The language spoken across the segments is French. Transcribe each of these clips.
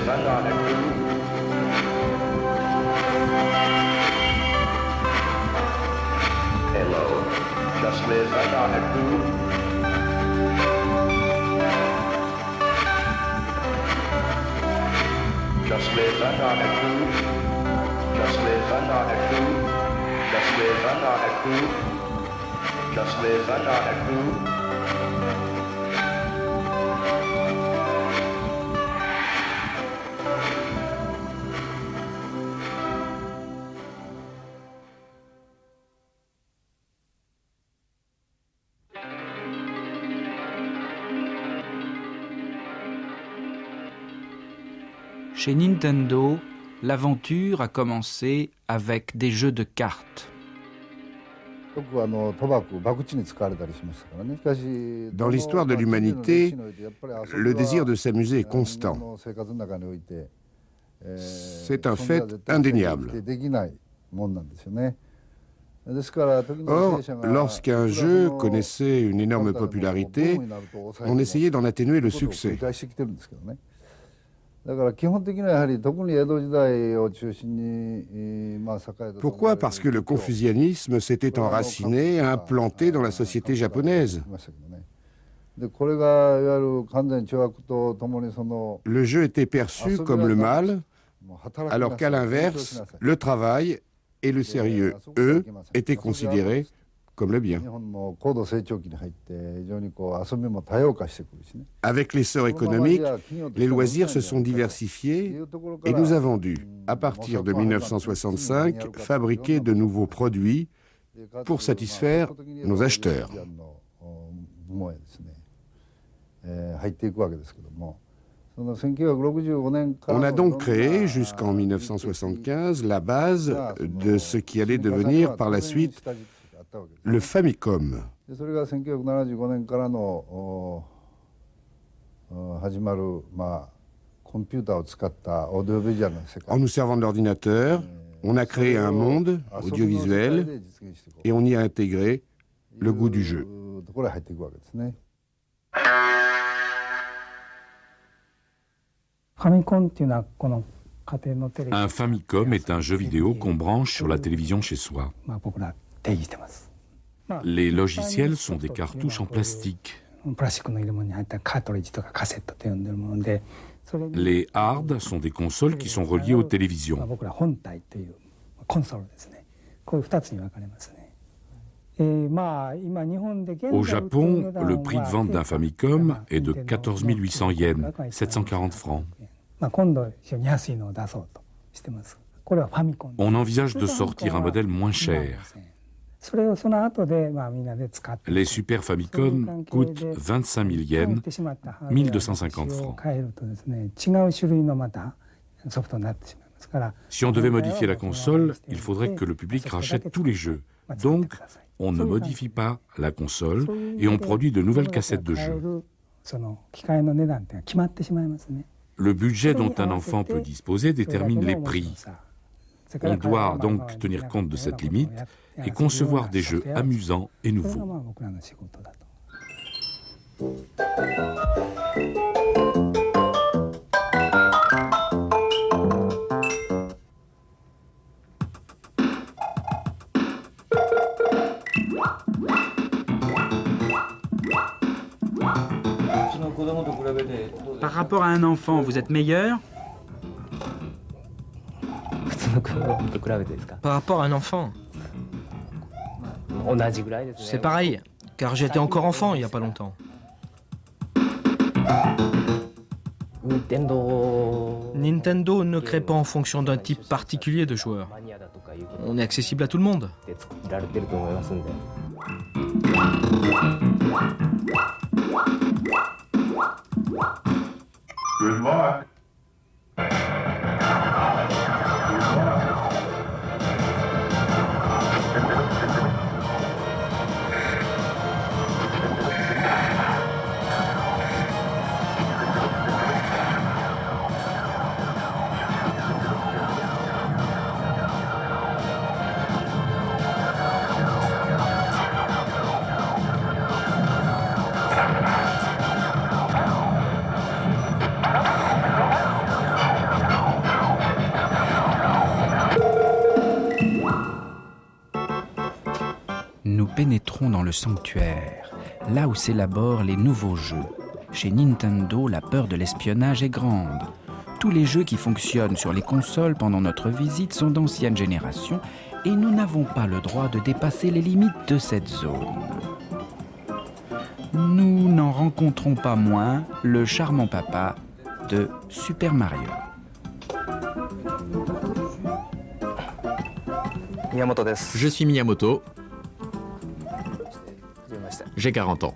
Hello, just live and Just live and Just live and Just live and Just live and Chez Nintendo, l'aventure a commencé avec des jeux de cartes. Dans l'histoire de l'humanité, le désir de s'amuser est constant. C'est un fait indéniable. Or, lorsqu'un jeu connaissait une énorme popularité, on essayait d'en atténuer le succès. Pourquoi ? Parce que le confucianisme s'était enraciné, implanté dans la société japonaise. Le jeu était perçu comme le mal, alors qu'à l'inverse, le travail et le sérieux, eux, étaient considérés comme le bien. Avec l'essor économique, les loisirs se sont diversifiés et nous avons dû, à partir de 1965, fabriquer de nouveaux produits pour satisfaire nos acheteurs. On a donc créé, jusqu'en 1975, la base de ce qui allait devenir par la suite le Famicom. En nous servant de l'ordinateur, on a créé un monde audiovisuel et on y a intégré le goût du jeu. Un Famicom est un jeu vidéo qu'on branche sur la télévision chez soi. Les logiciels sont des cartouches en plastique. Les hards sont des consoles qui sont reliées aux télévisions. Au Japon, le prix de vente d'un Famicom est de 14 800 yens, 740 francs. On envisage de sortir un modèle moins cher. Les Super Famicom coûtent 25 000 yens, 1250 francs. Si on devait modifier la console, il faudrait que le public rachète tous les jeux. Donc, on ne modifie pas la console et on produit de nouvelles cassettes de jeux. Le budget dont un enfant peut disposer détermine les prix. On doit donc tenir compte de cette limite et concevoir des jeux amusants et nouveaux. Par rapport à un enfant, vous êtes meilleur ? Par rapport à un enfant, c'est pareil, car j'étais encore enfant il n'y a pas longtemps. Nintendo ne crée pas en fonction d'un type particulier de joueur. On est accessible à tout le monde. Good luck. pénétrons dans le sanctuaire, là où s'élaborent les nouveaux jeux. Chez Nintendo, la peur de l'espionnage est grande. Tous les jeux qui fonctionnent sur les consoles pendant notre visite sont d'ancienne génération et nous n'avons pas le droit de dépasser les limites de cette zone. Nous n'en rencontrons pas moins le charmant papa de Super Mario. Je suis Miyamoto. J'ai 40 ans.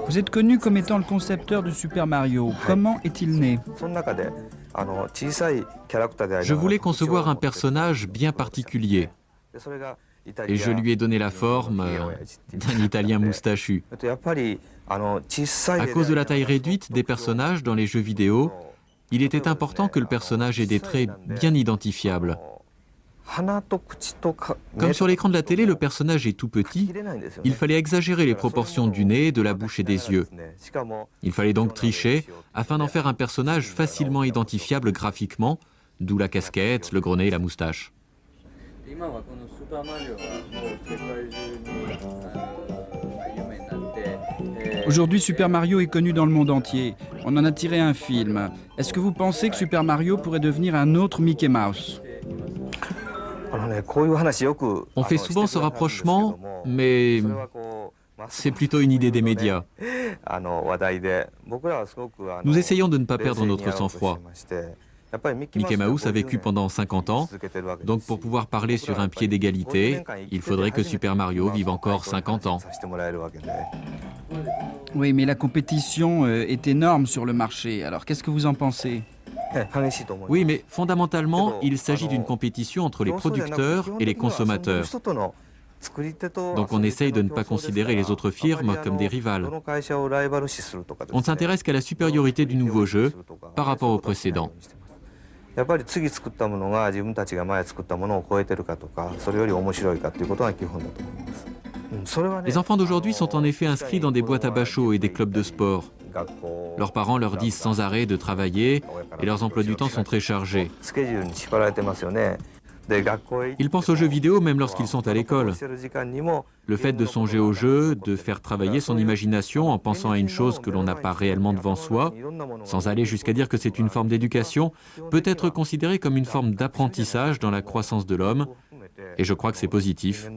Vous êtes connu comme étant le concepteur de Super Mario. Comment est-il né ? Je voulais concevoir un personnage bien particulier et je lui ai donné la forme d'un Italien moustachu. À cause de la taille réduite des personnages dans les jeux vidéo, il était important que le personnage ait des traits bien identifiables. Comme sur l'écran de la télé, le personnage est tout petit, il fallait exagérer les proportions du nez, de la bouche et des yeux. Il fallait donc tricher afin d'en faire un personnage facilement identifiable graphiquement, d'où la casquette, le gros nez et la moustache. Aujourd'hui, Super Mario est connu dans le monde entier. On en a tiré un film. Est-ce que vous pensez que Super Mario pourrait devenir un autre Mickey Mouse ? On fait souvent ce rapprochement, mais c'est plutôt une idée des médias. Nous essayons de ne pas perdre notre sang-froid. Mickey Mouse a vécu pendant 50 ans, donc pour pouvoir parler sur un pied d'égalité, il faudrait que Super Mario vive encore 50 ans. Oui, mais la compétition est énorme sur le marché. Alors, qu'est-ce que vous en pensez ? Oui, mais fondamentalement, il s'agit d'une compétition entre les producteurs et les consommateurs. Donc on essaye de ne pas considérer les autres firmes comme des rivales. On ne s'intéresse qu'à la supériorité du nouveau jeu par rapport au précédent. Les enfants d'aujourd'hui sont en effet inscrits dans des boîtes à bachot et des clubs de sport. Leurs parents leur disent sans arrêt de travailler et leurs emplois du temps sont très chargés. Ils pensent aux jeux vidéo même lorsqu'ils sont à l'école. Le fait de songer au jeu, de faire travailler son imagination en pensant à une chose que l'on n'a pas réellement devant soi, sans aller jusqu'à dire que c'est une forme d'éducation, peut être considéré comme une forme d'apprentissage dans la croissance de l'homme, et je crois que c'est positif.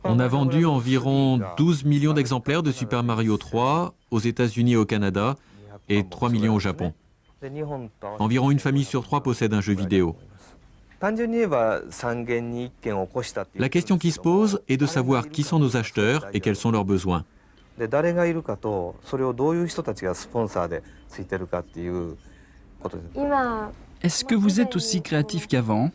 On a vendu environ 12 millions d'exemplaires de Super Mario 3 aux États-Unis et au Canada, et 3 millions au Japon. Environ une famille sur 3 possède un jeu vidéo. La question qui se pose est de savoir qui sont nos acheteurs et quels sont leurs besoins. Est-ce que vous êtes aussi créatif qu'avant ?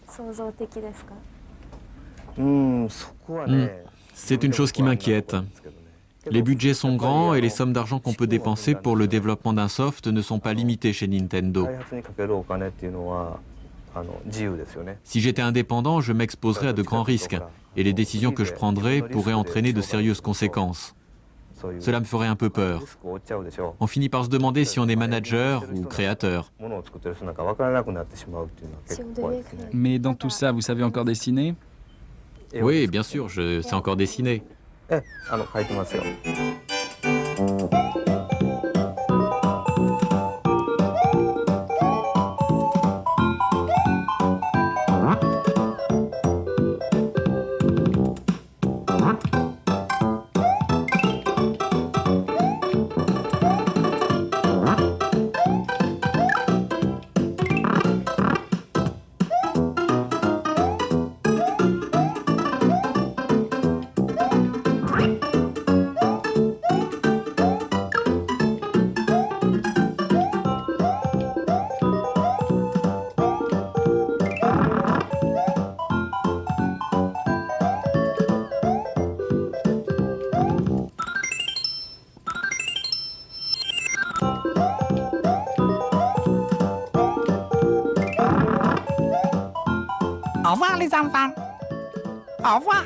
C'est une chose qui m'inquiète. Les budgets sont grands et les sommes d'argent qu'on peut dépenser pour le développement d'un soft ne sont pas limitées chez Nintendo. Si j'étais indépendant, je m'exposerais à de grands risques et les décisions que je prendrais pourraient entraîner de sérieuses conséquences. Cela me ferait un peu peur. On finit par se demander si on est manager ou créateur. Mais dans tout ça, vous savez encore dessiner ? Oui, bien sûr, je sais encore dessiner. Au revoir les enfants. Au revoir.